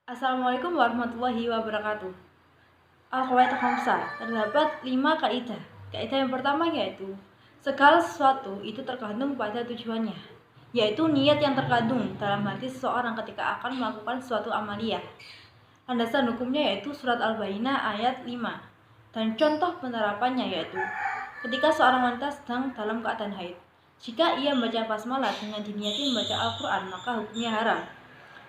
Assalamualaikum warahmatullahi wabarakatuh. Al-Qawaid Khamsah, terdapat 5 kaidah. Kaidah yang pertama yaitu segala sesuatu itu tergantung pada tujuannya, yaitu niat yang terkandung dalam hati seseorang ketika akan melakukan suatu amaliyah. Landasan hukumnya yaitu surat Al-Bayyinah ayat 5. Dan contoh penerapannya yaitu ketika seorang wanita sedang dalam keadaan haid, jika ia membaca basmalah dengan diniati membaca Al-Quran, maka hukumnya haram.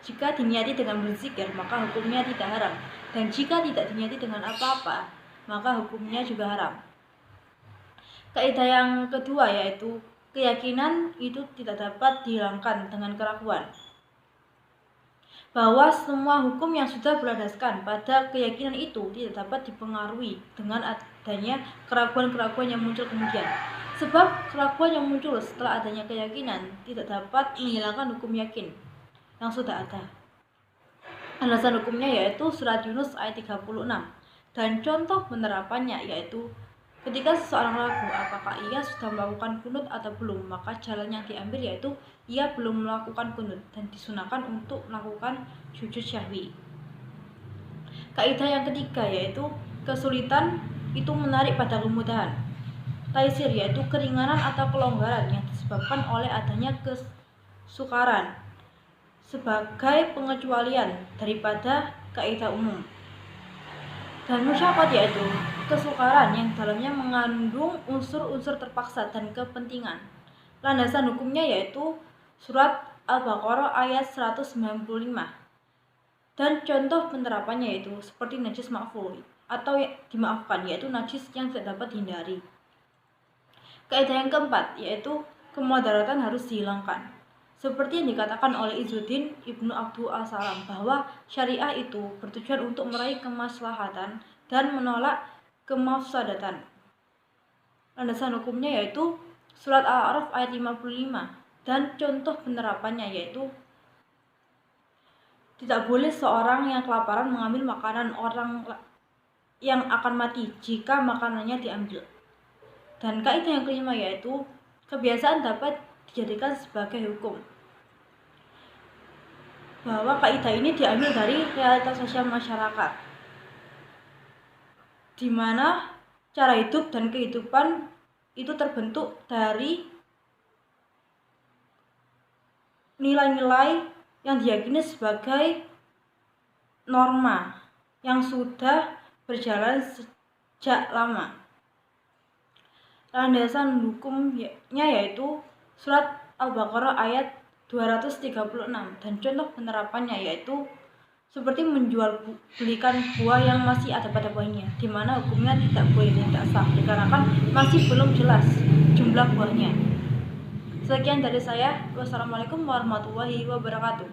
Jika diniati dengan berzikir, maka hukumnya tidak haram. Dan jika tidak diniati dengan apa-apa, maka hukumnya juga haram. Kaidah yang kedua yaitu keyakinan itu tidak dapat dihilangkan dengan keraguan. Bahwa semua hukum yang sudah berlandaskan pada keyakinan itu tidak dapat dipengaruhi dengan adanya keraguan-keraguan yang muncul kemudian. Sebab keraguan yang muncul setelah adanya keyakinan tidak dapat menghilangkan hukum yakin yang sudah ada. Alasan hukumnya yaitu surat Yunus ayat 36. Dan contoh penerapannya yaitu ketika seseorang ragu apakah ia sudah melakukan kunut atau belum, maka jalan yang diambil yaitu ia belum melakukan kunut dan disunahkan untuk melakukan sujud syahwi. Kaidah yang ketiga yaitu kesulitan itu menarik pada kemudahan. Taisir yaitu keringanan atau kelonggaran yang disebabkan oleh adanya kesukaran sebagai pengecualian daripada kaidah umum. Dan musyaqqat yaitu kesukaran yang dalamnya mengandung unsur-unsur terpaksa dan kepentingan. Landasan hukumnya yaitu surat Al-Baqarah ayat 195. Dan contoh penerapannya yaitu seperti najis ma'fu atau dimaafkan, yaitu najis yang tidak dapat dihindari. Kaidah yang keempat yaitu kemudaratan harus dihilangkan. Seperti yang dikatakan oleh Izzuddin Ibnu Abdul As-Salam bahwa syariah itu bertujuan untuk meraih kemaslahatan dan menolak kemafsadatan. Landasan hukumnya yaitu surat Al-A'raf ayat 55 dan contoh penerapannya yaitu tidak boleh seorang yang kelaparan mengambil makanan orang yang akan mati jika makanannya diambil. Dan kaidah yang kelima yaitu kebiasaan dapat dijadikan sebagai hukum. Bahwa kaidah ini diambil dari realitas sosial masyarakat, di mana cara hidup dan kehidupan itu terbentuk dari nilai-nilai yang diyakini sebagai norma yang sudah berjalan sejak lama. Landasan hukumnya yaitu surat Al-Baqarah ayat 236 dan contoh penerapannya yaitu seperti menjual belikan buah yang masih ada pada buahnya, di mana hukumnya tidak boleh dan tidak sah dikarenakan masih belum jelas jumlah buahnya. Sekian dari saya. Wassalamualaikum warahmatullahi wabarakatuh.